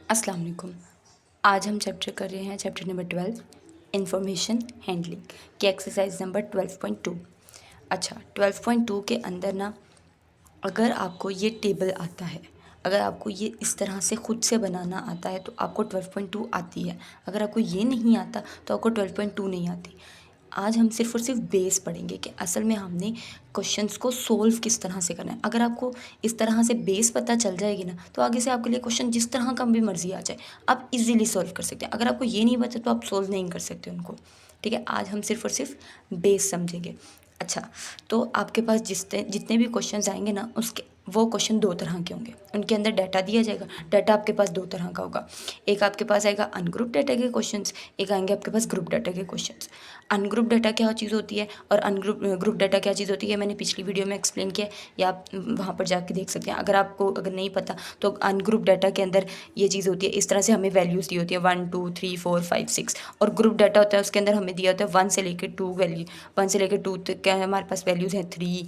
अस्सलाम वालेकुम। आज हम चैप्टर कर रहे हैं चैप्टर नंबर 12 इंफॉर्मेशन हैंडलिंग की एक्सरसाइज नंबर 12.2। अच्छा, 12.2 के अंदर ना अगर आपको ये टेबल आता है, अगर आपको ये इस तरह से खुद से बनाना आता है तो आपको 12.2 आती है। अगर आपको ये नहीं आता तो आपको 12.2 नहीं आती। आज हम सिर्फ़ और सिर्फ बेस पढ़ेंगे कि असल में हमने क्वेश्चंस को सोल्व किस तरह से करना है। अगर आपको इस तरह से बेस पता चल जाएगी ना तो आगे से आपके लिए क्वेश्चन जिस तरह का भी मर्ज़ी आ जाए आप इजीली सॉल्व कर सकते हैं। अगर आपको ये नहीं पता तो आप सोल्व नहीं कर सकते उनको। ठीक है, आज हम सिर्फ़ और सिर्फ बेस समझेंगे। अच्छा, तो आपके पास जितने भी क्वेश्चंस आएंगे ना उसके वो क्वेश्चन दो तरह के होंगे। उनके अंदर डाटा दिया जाएगा। डाटा आपके पास दो तरह का होगा। एक आपके पास आएगा अनग्रुप डाटा के क्वेश्चंस, एक आएंगे आपके पास ग्रुप डाटा के क्वेश्चंस। अनग्रुप डाटा क्या चीज़ होती है और ग्रुप डाटा क्या चीज़ होती है मैंने पिछली वीडियो में एक्सप्लेन किया, या आप वहाँ पर जाके देख सकते हैं। अगर नहीं पता तो अनग्रुप डाटा के अंदर ये चीज़ होती है, इस तरह से हमें वैल्यूज़ दी होती है 1 2 3 4 5 6। और ग्रुप डाटा होता है उसके अंदर हमें दिया होता है 1 से लेकर 2 वैल्यू, 1 से लेकर 2 तक क्या है हमारे पास वैल्यूज़ हैं 3,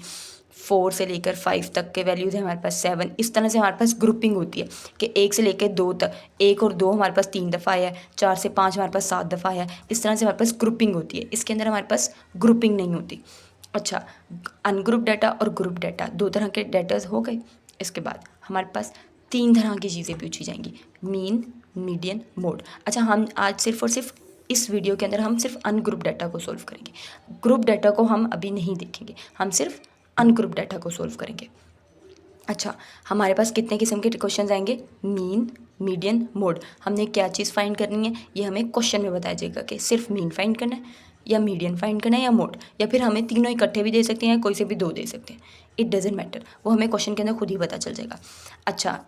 4 से लेकर 5 तक के वैल्यूज़ हैं हमारे पास 7। इस तरह से हमारे पास ग्रुपिंग होती है कि 1 से लेकर 2 तक, 1 और 2 हमारे पास 3 दफ़ा आया है, 4 से 5 हमारे पास 7 दफ़ा आया है। इस तरह से हमारे पास ग्रुपिंग होती है। इसके अंदर हमारे पास ग्रुपिंग नहीं होती। अच्छा, अनग्रुप डाटा और ग्रुप डाटा दो तरह के डाटाज हो गए। इसके बाद हमारे पास 3 तरह की चीज़ें पूछी जाएंगी, मीन, मीडियन, मोड। अच्छा, हम आज सिर्फ और सिर्फ इस वीडियो के अंदर हम सिर्फ अनग्रुप डाटा को सोल्व करेंगे। ग्रुप डाटा को हम अभी नहीं देखेंगे, हम सिर्फ अनग्रुप डाटा को सोल्व करेंगे। अच्छा, हमारे पास कितने किस्म के क्वेश्चन आएंगे, मीन, मीडियन, मोड। हमने क्या चीज़ फाइंड करनी है ये हमें क्वेश्चन में बताया जाएगा कि सिर्फ मीन फाइंड करना है या मीडियन फाइंड करना है या मोड, या फिर हमें तीनों इकट्ठे भी दे सकते हैं, कोई से भी दो दे सकते हैं। इट डजेंट मैटर, वो हमें क्वेश्चन के अंदर खुद ही पता चल जाएगा। अच्छा,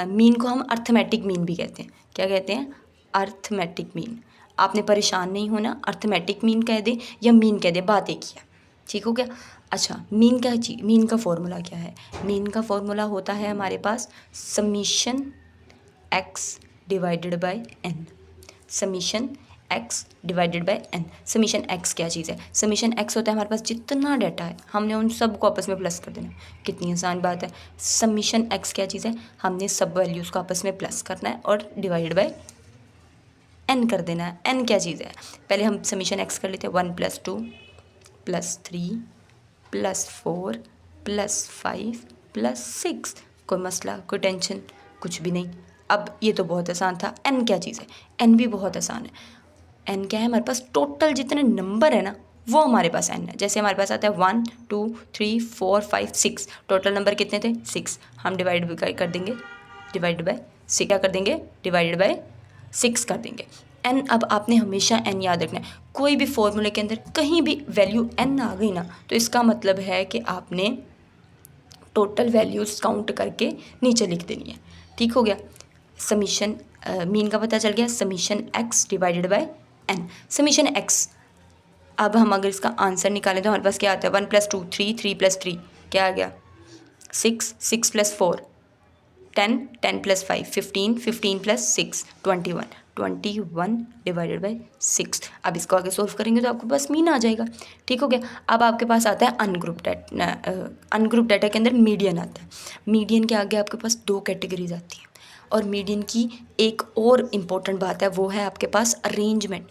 मीन को हम अर्थमेटिक मीन भी कहते हैं। क्या कहते हैं? Arithmetic mean. आपने परेशान नहीं होना, अर्थमेटिक मीन कह दे या मीन कह दे, बात एक ही है। ठीक हो गया। अच्छा, मीन का फॉर्मूला क्या है? मीन का फॉर्मूला होता है हमारे पास summation x divided by n. Summation x divided by n. Summation x क्या चीज़ है? समीशन एक्स होता है हमारे पास जितना डाटा है हमने उन सब को आपस में प्लस कर देना है। कितनी आसान बात है। समीशन एक्स क्या चीज़ है? हमने सब वैल्यूज़ को आपस में प्लस करना है और डिवाइडेड बाय एन कर देना है। एन क्या चीज़ है? पहले हम समीशन एक्स कर लेते हैं, 1 + 2 + 3 + 4 + 5 + 6। कोई मसला, कोई टेंशन, कुछ भी नहीं। अब ये तो बहुत आसान था। एन क्या चीज़ है? एन भी बहुत आसान है। एन क्या है? हमारे पास टोटल जितने नंबर है ना वो हमारे पास एन है। जैसे हमारे पास आता है 1 2 3 4 5 6, टोटल नंबर कितने थे? 6। हम डिवाइड कर देंगे, डिवाइड बाय 6 क्या कर देंगे? डिवाइडेड बाय 6 कर देंगे। एन, अब आपने हमेशा एन याद रखना है। कोई भी फॉर्मूले के अंदर कहीं भी वैल्यू एन आ गई ना तो इसका मतलब है कि आपने टोटल वैल्यूज़ काउंट करके नीचे लिख देनी है। ठीक हो गया। समीशन मीन का पता चल गया। Summation x divided by n. Summation x, अब हम अगर इसका आंसर निकालें तो हमारे पास क्या आता है? 1 + 2 3, 3 + 3 क्या आ गया? 6, 6 + 4 10, 10 + 5 15, 15 + 6 21, 21 डिवाइडेड बाय 6। अब इसको आगे सोल्व करेंगे तो आपको बस मीन आ जाएगा। ठीक हो गया। अब आपके पास आता है अनग्रुप डाटा। अनग्रुप डाटा के अंदर मीडियन आता है। मीडियन के आगे आपके पास 2 कैटेगरीज आती हैं। और मीडियन की एक और इम्पोर्टेंट बात है, वो है आपके पास अरेंजमेंट।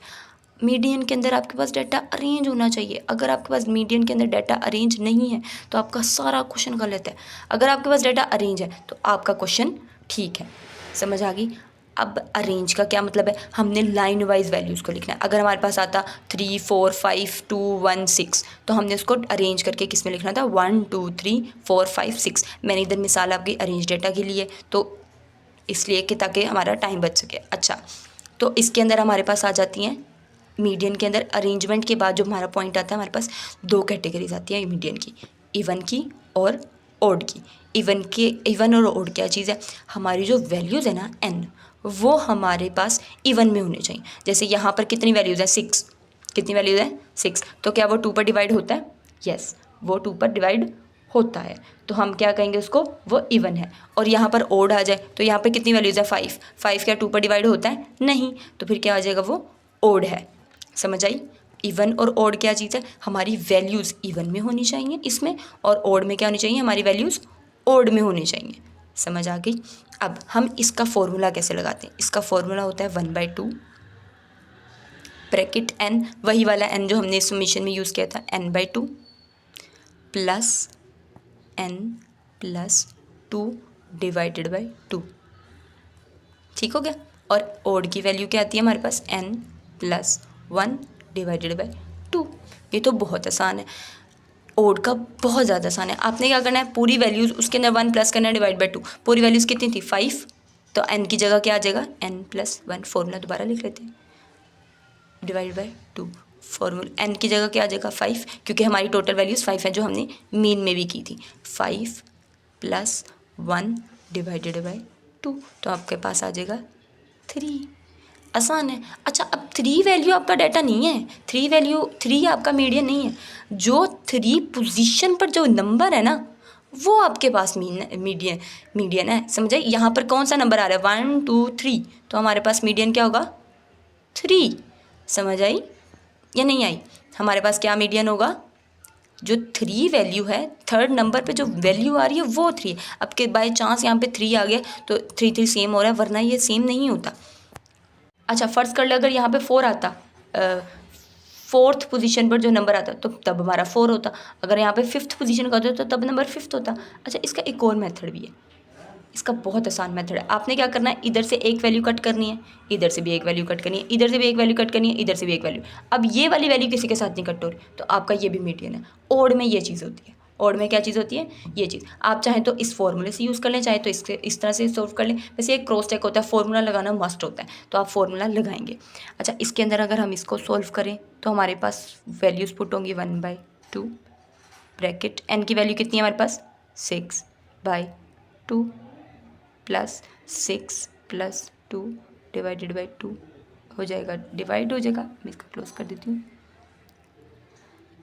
मीडियन के अंदर आपके पास डाटा अरेंज होना चाहिए। अगर आपके पास मीडियन के अंदर डाटा अरेंज नहीं है तो आपका सारा क्वेश्चन गलत है। अगर आपके पास डाटा अरेंज है तो आपका क्वेश्चन ठीक है। समझ आ गई? अब अरेंज का क्या मतलब है? हमने लाइन वाइज वैल्यूज़ को लिखना है। अगर हमारे पास आता 3 4 5 2 1 6 तो हमने उसको अरेंज करके किस में लिखना था? 1 2 3 4 5 6। मैंने इधर मिसाल आपकी अरेंज डाटा की ली है तो इसलिए कि ताकि हमारा टाइम बच सके। अच्छा, तो इसके अंदर हमारे पास आ जाती हैं मीडियन के अंदर अरेंजमेंट के बाद जो हमारा पॉइंट आता है हमारे पास 2 कैटेगरीज आती है मीडियन की, इवन की और ओड की। इवन और ओड क्या चीज़ है? हमारी जो वैल्यूज़ है ना एन, वो हमारे पास इवन में होने चाहिए। जैसे यहाँ पर कितनी वैल्यूज़ हैं? 6। कितनी वैल्यूज़ हैं? 6। तो क्या वो 2 पर डिवाइड होता है? यस, वो 2 पर डिवाइड होता है। तो हम क्या कहेंगे उसको? वो इवन है। और यहाँ पर ओड आ जाए तो यहाँ पर कितनी वैल्यूज़ है? 5। 5 क्या 2 पर डिवाइड होता है? नहीं। तो फिर क्या आ जाएगा? वो ओड है। समझ आई? इवन और ओड क्या चीज़ है? हमारी वैल्यूज़ इवन में होनी चाहिए इसमें, और ओड में क्या होनी चाहिए? हमारी वैल्यूज़ ओड में होनी चाहिए। समझ आ गई। अब हम इसका फॉर्मूला कैसे लगाते हैं, इसका फॉर्मूला होता है 1/2 ब्रैकेट n, वही वाला n जो हमने इस समीशन में यूज़ किया था, n/2 plus n plus 2 divided by 2। ठीक हो गया। और ओड की वैल्यू क्या आती है हमारे पास, n प्लस 1 डिवाइडेड बाई 2। ये तो बहुत आसान है, ओड का बहुत ज़्यादा आसान है। आपने क्या करना है, पूरी वैल्यूज़ उसके अंदर 1 प्लस करना है डिवाइड बाई 2। पूरी वैल्यूज़ कितनी थी, 5, तो n की जगह क्या आ जाएगा, n प्लस 1। फॉर्मूला दोबारा लिख लेते हैं, डिवाइड बाई 2। फॉर्मूला n की जगह क्या आ जाएगा, 5, क्योंकि हमारी टोटल वैल्यूज़ 5 हैं जो हमने मीन में भी की थी। 5 प्लस 1 डिवाइडेड बाई 2, तो आपके पास आ जाएगा 3। आसान है। अच्छा, अब 3 वैल्यू आपका डाटा नहीं है, 3 आपका मीडियन नहीं है। जो 3 पोजीशन पर जो नंबर है ना, वो आपके पास मीडियन है। समझ आई। यहाँ पर कौन सा नंबर आ रहा है, 1 2 3, तो हमारे पास मीडियन क्या होगा, 3। समझ आई या नहीं आई। हमारे पास क्या मीडियन होगा, जो 3 वैल्यू है, थर्ड नंबर पे जो वैल्यू आ रही है वो 3 है। अब के बाई चांस यहाँ पे 3 आ गया तो 3 3 सेम हो रहा है, वरना ये सेम नहीं होता। अच्छा, फ़र्ज़ कर ले अगर यहाँ पे 4 आता, फोर्थ पोजीशन पर जो नंबर आता तो तब हमारा 4 होता। अगर यहाँ पे 5th पोजीशन का होता तो तब नंबर 5th होता। अच्छा, इसका एक और मेथड भी है, इसका बहुत आसान मेथड है। आपने क्या करना है, इधर से एक वैल्यू कट करनी है, इधर से भी एक वैल्यू कट करनी है, इधर से भी एक वैल्यू कट करनी है, इधर से भी एक वैल्यू। अब ये वाली वैल्यू किसी के साथ नहीं कट हो रही, तो आपका ये भी मीडियन है। ओड में ये चीज़ होती है, ओड में क्या चीज़ होती है, ये चीज़। आप चाहें तो इस फॉर्मूले से यूज़ कर लें, चाहे तो इस तरह से सॉल्व कर लें। वैसे एक क्रॉस चेक होता है, फॉर्मूला लगाना मस्ट होता है, तो आप फॉर्मूला लगाएंगे। अच्छा, इसके अंदर अगर हम इसको सॉल्व करें तो हमारे पास वैल्यूज़ पुट होंगी 1/2 ब्रैकेट n की वैल्यू कितनी है हमारे पास, 6/2 प्लस 6 प्लस 2 डिवाइडेड बाई 2 हो जाएगा, डिवाइड हो जाएगा, मैं इसको क्लोज कर देती हूँ,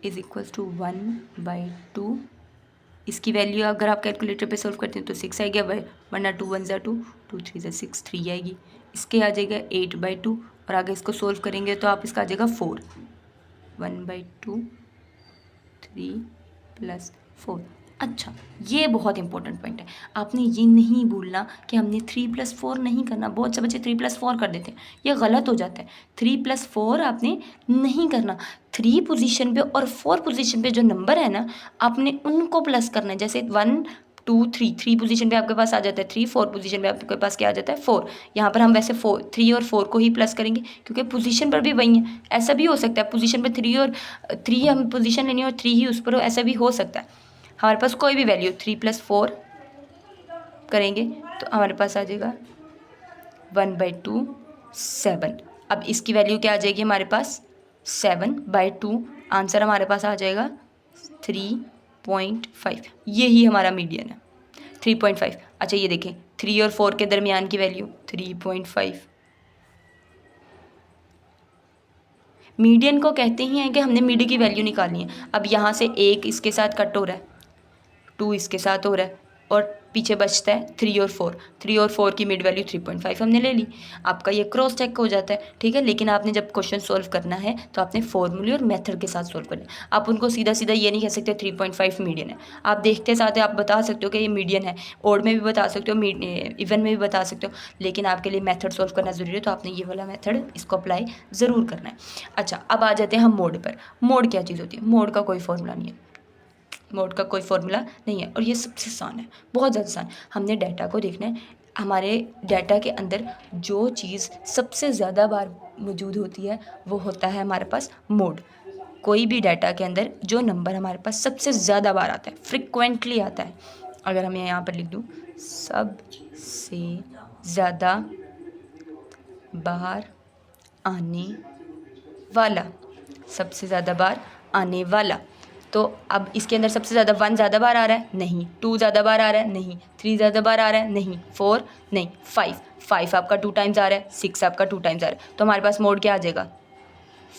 इज इक्वल्स टू 1/2। इसकी वैल्यू अगर आप कैलकुलेटर पे सॉल्व करते हैं तो 6 आएगा, वरना 2 1 ज़ा 2, 2 3 ज़ा 6, 3 आएगी। इसके आ जाएगा 8/2, और आगे इसको सॉल्व करेंगे तो आप इसका आ जाएगा 4। 1/2 3 प्लस 4। अच्छा, ये बहुत इंपॉर्टेंट पॉइंट है, आपने ये नहीं भूलना कि हमने 3 + 4 नहीं करना। बहुत से बच्चे 3 + 4 कर देते हैं, ये गलत हो जाता है। 3 + 4 आपने नहीं करना। 3 पोजीशन पे और 4 पोजीशन पे जो नंबर है ना, आपने उनको प्लस करना है। जैसे 1 2 3, 3 पोजीशन पे आपके पास आ जाता है 3, 4 पोजीशन पे आपके पास क्या आ जाता है 4। यहाँ पर हम वैसे 3 और 4 को ही प्लस करेंगे, क्योंकि पोजीशन पर भी वही है। ऐसा भी हो सकता है पोजीशन पे 3 और 3 हम पोजीशन लेनी और 3 ही उस पर हो, ऐसा भी हो सकता है। हमारे पास कोई भी वैल्यू 3 + 4 करेंगे तो हमारे पास आ जाएगा 1/2 7। अब इसकी वैल्यू क्या आ जाएगी हमारे पास, 7/2। आंसर हमारे पास आ जाएगा 3.5। यही हमारा मीडियन है, 3.5। अच्छा, ये देखें 3 और 4 के दरमियान की वैल्यू 3.5। मीडियन को कहते ही हैं कि हमने मीडियन की वैल्यू निकालनी है। अब यहाँ से 1 इसके साथ कट हो रहा है, 2 इसके साथ हो रहा है, और पीछे बचता है 3 और 4। 3 और 4 की मिड वैल्यू 3.5 हमने ले ली। आपका ये क्रॉस चेक हो जाता है, ठीक है। लेकिन आपने जब क्वेश्चन सॉल्व करना है तो आपने फॉर्मूले और मेथड के साथ सॉल्व करना है। आप उनको सीधा सीधा ये नहीं कह सकते 3.5 मीडियन है। आप देखते साथ आप बता सकते हो कि ये मीडियन है, ओड में भी बता सकते हो, इवन में भी बता सकते हो, लेकिन आपके लिए मेथड सॉल्व करना ज़रूरी है, तो आपने ये वाला मेथड इसको अप्लाई ज़रूर करना है। अच्छा, अब आ जाते हैं हम मोड पर। मोड क्या चीज़ होती है, मोड का कोई फॉर्मूला नहीं है, मोड का कोई फॉर्मूला नहीं है, और ये सबसे आसान है, बहुत ज़्यादा आसान। हमने डाटा को देखना है, हमारे डाटा के अंदर जो चीज़ सबसे ज़्यादा बार मौजूद होती है वो होता है हमारे पास मोड। कोई भी डाटा के अंदर जो नंबर हमारे पास सबसे ज़्यादा बार आता है, फ्रिक्वेंटली आता है, अगर हम यहाँ पर लिख दूँ सबसे ज़्यादा बार आने वाला, सबसे ज़्यादा बार आने वाला, तो अब इसके अंदर सबसे ज़्यादा 1 ज़्यादा बार आ रहा है, नहीं। 2 ज़्यादा बार आ रहा है, नहीं। 3 ज़्यादा बार आ रहा है, नहीं। 4 नहीं। 5 आपका 2 टाइम्स आ रहा है, 6 आपका 2 टाइम्स आ रहा है, तो हमारे पास मोड क्या आ जाएगा,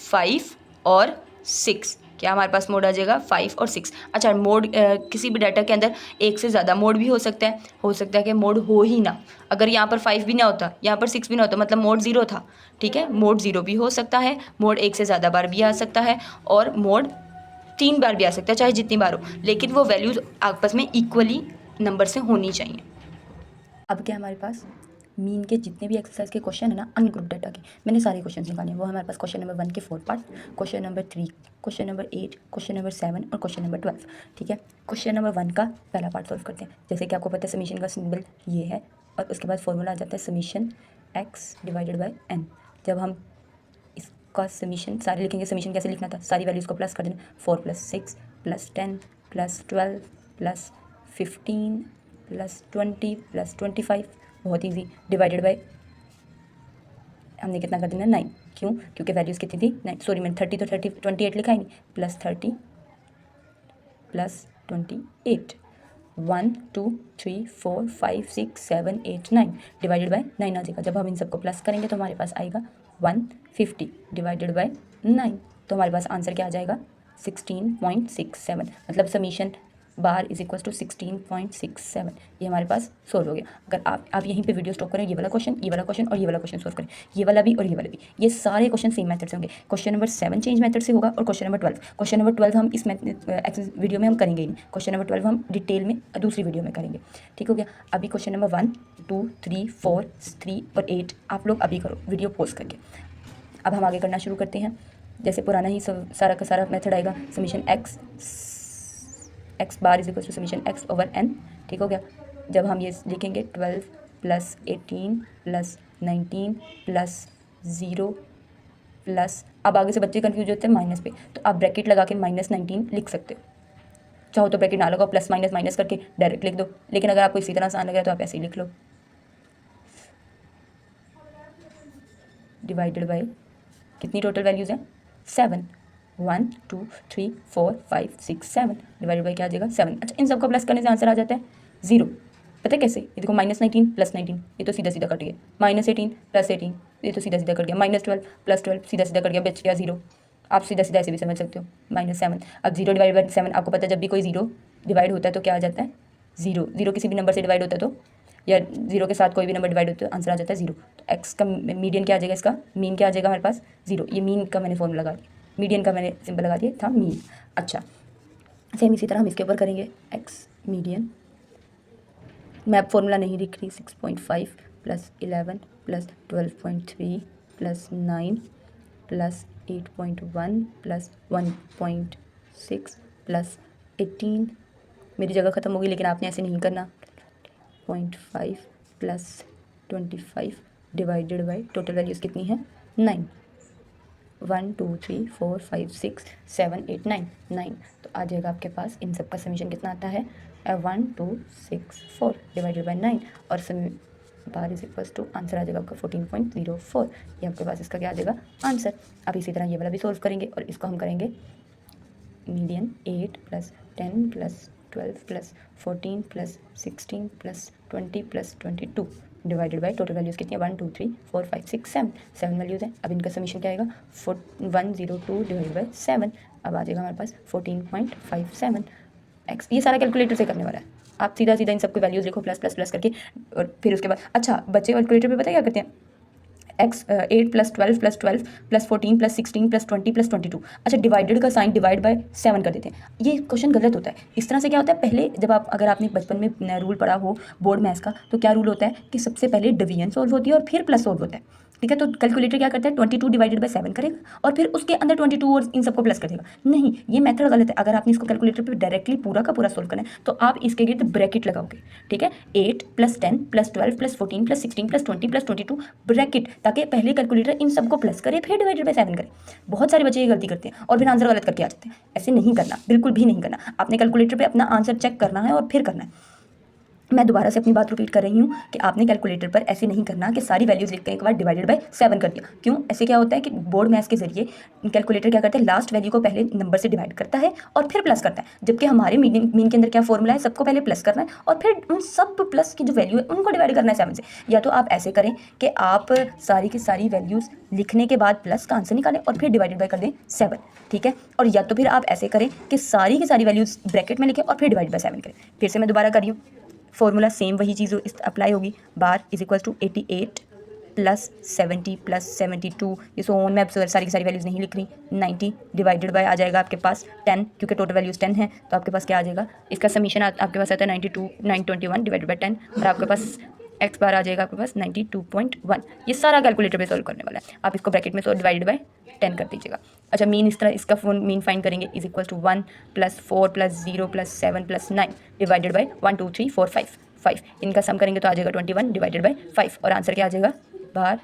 5 और 6। क्या हमारे पास मोड आ जाएगा, 5 और 6। अच्छा, मोड किसी भी डाटा के अंदर एक से ज़्यादा मोड भी हो सकता है कि मोड हो ही ना। अगर यहाँ पर 5 भी ना होता, यहाँ पर 6 भी ना होता, मतलब मोड 0 था, ठीक है। मोड 0 भी हो सकता है, मोड एक से ज़्यादा बार भी आ सकता है, और मोड 3 बार भी आ सकता है, चाहे जितनी बार हो, लेकिन वो वैल्यूज़ आपस में इक्वली नंबर से होनी चाहिए। अब क्या है हमारे पास, मीन के जितने भी एक्सरसाइज के क्वेश्चन है ना अनग्रुप डाटा के, मैंने सारे क्वेश्चन निकाले हैं। वो हमारे पास क्वेश्चन नंबर 1 के 4 part, question number 3, question number 8, question number 7 और क्वेश्चन नंबर 12। ठीक है, क्वेश्चन नंबर 1 का पहला पार्ट सॉल्व करते हैं। जैसे कि आपको पता है समीशन का सिंबल ये है और उसके बाद फॉर्मूला आ जाता है summation x divided by n। जब हम इसका समीशन सारे लिखेंगे, समीशन कैसे लिखना था, सारी वैल्यूज़ को प्लस कर देना, 4 + 6 + 10 + 12 + 15 + 20 + 25, बहुत ईजी, डिवाइडेड बाय हमने कितना कर देना 9। क्यों? क्योंकि वैल्यूज़ कितनी थी 9, सॉरी मैंने 30 तो 28 लिखा ही नहीं, +30 + 28, 1 2 3 4 5 6 7 8 9 डिवाइडेड बाय 9 आ जाएगा। जब हम इन सबको प्लस करेंगे तो हमारे पास आएगा 150 डिवाइडेड बाय 9, तो हमारे पास आंसर क्या आ जाएगा 16.67, मतलब summation bar is equal to 16.67। ये हमारे पास सोल्व हो गया। अगर आप यहीं पे वीडियो स्टॉप करें, ये वाला क्वेश्चन, ये वाला क्वेश्चन और ये वाला क्वेश्चन सोल्व करें, ये वाला भी और ये वाला भी, ये सारे क्वेश्चन सेम मेथड से होंगे। क्वेश्चन नंबर 7 चेंज मेथड से होगा और क्वेश्चन नंबर 12, क्वेश्चन नंबर 12 हम इस वीडियो में हम करेंगे ही नहीं, क्वेश्चन नंबर 12 हम डिटेल में दूसरी वीडियो में करेंगे। ठीक हो गया। अभी क्वेश्चन नंबर 1 2 3 4 3 और 8 आप लोग अभी करो वीडियो पॉज करके। अब हम आगे करना शुरू करते हैं। जैसे पुराना ही सारा का सारा मेथड आएगा, summation x bar is equal to summation x over n। ठीक हो गया। जब हम ये लिखेंगे 12 + 18 + 19 + 0 प्लस, अब आगे से बच्चे कंफ्यूज होते हैं माइनस पे, तो आप ब्रैकेट लगा के -19 लिख सकते हो। चाहो तो ब्रैकेट ना लगाओ, प्लस माइनस माइनस करके डायरेक्ट लिख दो, लेकिन अगर आपको इसी तरह आसान लग रहा है तो आप ऐसे ही लिख लो, डिवाइडेड बाई कितनी टोटल वैल्यूज़ हैं 7, 1 2 3 4 5 6 7 डिवाइडेड बाई क्या आ जाएगा 7। अच्छा, इन सबको प्लस करने से आंसर आ जाता है 0। पता है कैसे? ये देखो -19 + 19, ये तो सीधा सीधा कट गया, -18 + 18, ये तो सीधा सीधा कट गया, -12 + 12 सीधा सीधा कट गया, बच गया 0। आप सीधा सीधा ऐसे भी समझ सकते हो, -7। अब 0 डिवाइड बाई 7, आपको पता है जब भी कोई 0 डिवाइड होता है तो क्या आ जाता है 0, 0 किसी भी नंबर से डिवाइड होता है तो, या 0 के साथ कोई भी नंबर डिवाइड होता है आंसर आ जाता है 0। तो एक्स का मीडियन क्या आ जाएगा, इसका मीन क्या आ जाएगा हमारे पास 0। ये मीन का मैंने फॉर्मूला लगा दिया, मीडियन का मैंने सिंबल लगा दिया था मीन। अच्छा, सेम इसी तरह हम इसके ऊपर करेंगे एक्स मीडियन। मैं अब फॉर्मूला नहीं लिख रही, 6.5 + 11 + 12.3 + 9 + 8.1 + 1.6 + 18, मेरी जगह ख़त्म होगी लेकिन आपने ऐसे नहीं करना, 0.5 + 25 डिवाइडेड बाई टोटल वैल्यूज़ कितनी है 9, 1 2 3 4 5 6 7 8 9 9, तो आ जाएगा आपके पास इन सब का समीशन कितना आता है 1264 डिवाइडेड बाई 9, और bar is equals to answer आ जाएगा आपका 14.04। ये आपके पास इसका क्या आ जाएगा आंसर। अब इसी तरह ये वाला भी सोल्व करेंगे और इसको हम करेंगे median 8 + 10 + 12 + 14 + 16 + 20 + 22 divided by total values कितनी है 1 2 3 4 5 6 7 वैल्यूज़ हैं। अब इनका समीशन क्या आएगा 102 डिवाइडेड बाई 7, अब आ जाएगा हमारे पास 14.57 एक्स। ये सारा कैलकुलेटर से करने वाला है, आप सीधा सीधा इन सबकी वैल्यूज़ लिखो प्लस प्लस प्लस करके, और फिर उसके बाद अच्छा बच्चे कैलकुलेटर पे पता है क्या करते हैं, x 8 + 12 + 12 + 14 + 16 + 20 + 22, अच्छा डिवाइडेड का साइन डिवाइड बाय 7 कर देते हैं। ये क्वेश्चन गलत होता है। इस तरह से क्या होता है, पहले जब आप अगर आपने बचपन में रूल पढ़ा हो बोर्ड मैथ्स का, तो क्या रूल होता है कि सबसे पहले डिवीजन सॉल्व होती है और फिर प्लस सॉल्व होता है। ठीक है, तो कैलकुलेटर क्या करता है 22 डिवाइडेड बाय 7 करेगा और फिर उसके अंदर 22 और इन सबको प्लस कर देगा। नहीं, ये मेथड गलत है। अगर आपने इसको कैलकुलेटर पे डायरेक्टली पूरा का पूरा सोल्व करना है तो आप इसके गिर्द ब्रैकेट लगाओगे। ठीक है, 8 + 10 + 12 + 14 + 16 + 20 + 22 ब्रैकेट, ताकि पहले कैलकुलेटर इन सबको प्लस करे फिर डिवाइडेड बाय 7 करे। बहुत सारे बच्चे ये गलती करते हैं और फिर आंसर गलत करके आ जाते हैं। ऐसे नहीं करना, बिल्कुल भी नहीं करना। आपने कैलकुलेटर पे अपना आंसर चेक करना है और फिर करना है। मैं दोबारा से अपनी बात रिपीट कर रही हूँ कि आपने कैलकुलेटर पर ऐसे नहीं करना कि सारी वैल्यूज़ लिख के एक बार डिवाइडेड बाय 7 कर दिया। क्यों? ऐसे क्या होता है कि बोर्ड मैथ्स के जरिए कैलकुलेटर क्या करता है, लास्ट वैल्यू को पहले नंबर से डिवाइड करता है और फिर प्लस करता है, जबकि हमारे मीन के अंदर क्या फॉर्मूला है, सबको पहले प्लस करना है और फिर उन सब प्लस की जो वैल्यू है उनको डिवाइड करना है 7 से। या तो आप ऐसे करें कि आप सारी की सारी वैल्यूज़ लिखने के बाद प्लस का आंसर निकालें और फिर डिवाइडेड बाय कर दें 7। ठीक है, और या तो फिर आप ऐसे करें कि सारी की सारी वैल्यूज़ ब्रैकेट में लिखें और फिर डिवाइड बाय 7 करें। फिर से मैं दोबारा कर रही हूँ, फॉर्मूला सेम वही चीज़ अप्लाई होगी। बार इज इक्वल टू 88 + 70 + 72, ये सो ऑन। मैं अब सारी की सारी वैल्यूज़ नहीं लिख रही। 90 डिवाइडेड बाय आ जाएगा आपके पास 10, क्योंकि टोटल वैल्यूज़ 10 है, तो आपके पास क्या आ जाएगा, इसका समीशन आपके पास आता है 921 डिवाइडेड बाय 10, और आपके पास एक्स बार आ जाएगा आपके पास 92.1। ये सारा कैलकुलेटर पे सॉल्व करने वाला है। आप इसको ब्रैकेट में डिवाइडेड बाय 10 कर दीजिएगा। अच्छा, मीन इस तरह इसका मीन फाइंड करेंगे is equal to 1 + 4 + 0 + 7 + 9 divided by 1 2 3 4 5 इनका सम करेंगे तो आ जाएगा 21 डिवाइडेड बाय 5 और आंसर क्या आ जाएगा बार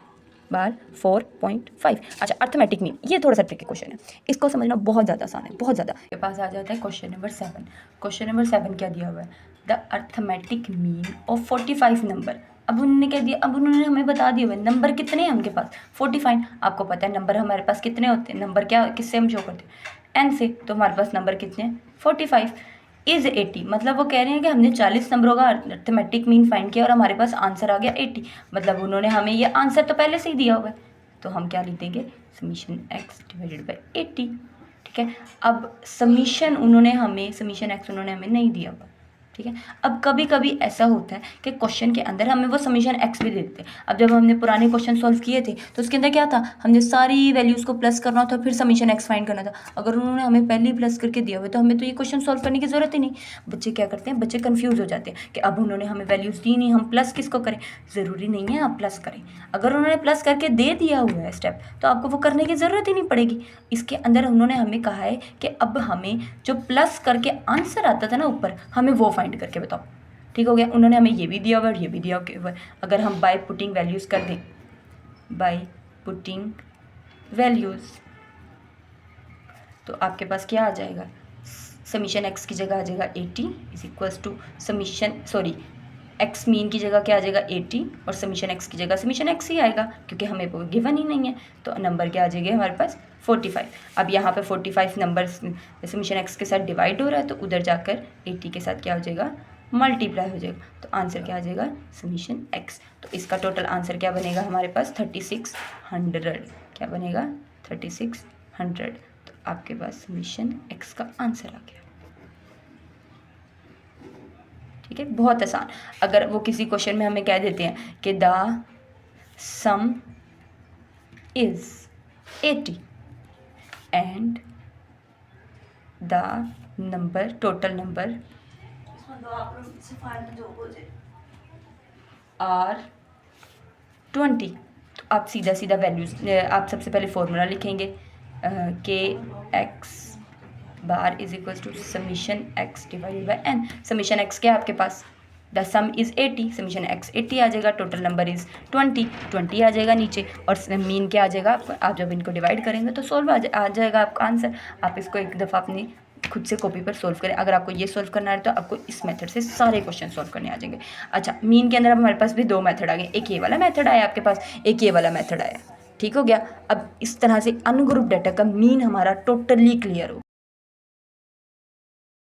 4.5। अच्छा, अर्थमेटिक मीन ये थोड़ा सा ट्रिकी क्वेश्चन है, इसको समझना बहुत ज़्यादा आसान है, बहुत ज़्यादा। के पास आ जाता है क्वेश्चन नंबर 7। क्वेश्चन नंबर 7 क्या दिया हुआ है, the arithmetic mean of 45 number. अब उन्होंने क्या दिया, अब उन्होंने हमें बता दिया हुआ नंबर कितने हैं उनके पास 45। आपको पता है नंबर हमारे पास कितने होते हैं, नंबर क्या किससे हम शो करते हैं, एन से, तो हमारे पास नंबर कितने हैं 45 इज़ 80। मतलब वो कह रहे हैं कि हमने 40 नंबरों का अर्थमेटिक मीन फाइंड किया और हमारे पास आंसर आ गया 80। मतलब उन्होंने हमें ये आंसर तो पहले से ही दिया हुआ है, तो हम क्या लिख देंगे समीशन एक्स डिवाइडेड बाई 80। ठीक है, अब समीशन एक्स उन्होंने हमें नहीं दिया हुआ। ठीक है, अब कभी कभी ऐसा होता है कि क्वेश्चन के अंदर हमें वो समीशन एक्स भी दे देते हैं। अब जब हमने पुराने क्वेश्चन सॉल्व किए थे तो उसके अंदर क्या था, हमने सारी वैल्यूज़ को प्लस करना था, फिर समीशन एक्स फाइंड करना था। अगर उन्होंने हमें पहले ही प्लस करके दिया हुआ तो हमें तो ये क्वेश्चन सॉल्व करने की ज़रूरत ही नहीं। बच्चे क्या करते हैं, बच्चे कन्फ्यूज़ हो जाते हैं कि अब उन्होंने हमें वैल्यूज़ दी नहीं, हम प्लस किसको करें। ज़रूरी नहीं है आप प्लस करें, अगर उन्होंने प्लस करके दे दिया हुआ है स्टेप तो आपको वो करने की ज़रूरत ही नहीं पड़ेगी। इसके अंदर उन्होंने हमें कहा है कि अब हमें जो प्लस करके आंसर आता था ना ऊपर, हमें वो फाइंड करके बताओ। ठीक हो गया, उन्होंने हमें ये भी दिया हुआ और ये भी दिया हुआ। अगर हम बाय पुटिंग वैल्यूज़ कर दें, बाय पुटिंग वैल्यूज़, तो आपके पास क्या आ जाएगा, समीशन एक्स की जगह आ जाएगा 80 is equals to x mean की जगह क्या आ जाएगा 80 और समीशन एक्स की जगह समीशन एक्स ही आएगा क्योंकि हमें वो गिवन ही नहीं है। तो नंबर क्या आ जाएगा हमारे पास 45। अब यहाँ पे 45 नंबर समीशन एक्स के साथ डिवाइड हो रहा है तो उधर जाकर 80 के साथ क्या हो जाएगा मल्टीप्लाई हो जाएगा, तो आंसर क्या आ जाएगा समीशन एक्स। तो इसका टोटल आंसर क्या बनेगा हमारे पास 3600। क्या बनेगा 3600। तो आपके पास समीशन एक्स का आंसर आ गया। ठीक है, बहुत आसान। अगर वो किसी क्वेश्चन में हमें कह देते हैं कि the sum is 80 and the number total number are 20, तो आप सीधा सीधा वैल्यूज, आप सबसे पहले फॉर्मूला लिखेंगे के x bar is equal to summation x divided by n. Summation x क्या है आपके पास, the sum is 80, summation x 80 आ जाएगा, टोटल नंबर इज़ 20 आ जाएगा नीचे, और मीन क्या आ जाएगा, आप जब इनको डिवाइड करेंगे तो सोल्व आ जाएगा आपका आंसर। आप इसको एक दफ़ा अपनी खुद से कॉपी पर सोल्व करें। अगर आपको ये सोल्व करना है तो आपको इस मेथड से सारे क्वेश्चन सोल्व करने आ जाएंगे। अच्छा, मीन के अंदर अब हमारे पास भी दो मेथड आ गए, एक ये वाला मेथड आया आपके पास, एक ये वाला मेथड आया। ठीक हो गया, अब इस तरह से अनग्रुप डाटा का मीन हमारा टोटली क्लियर हो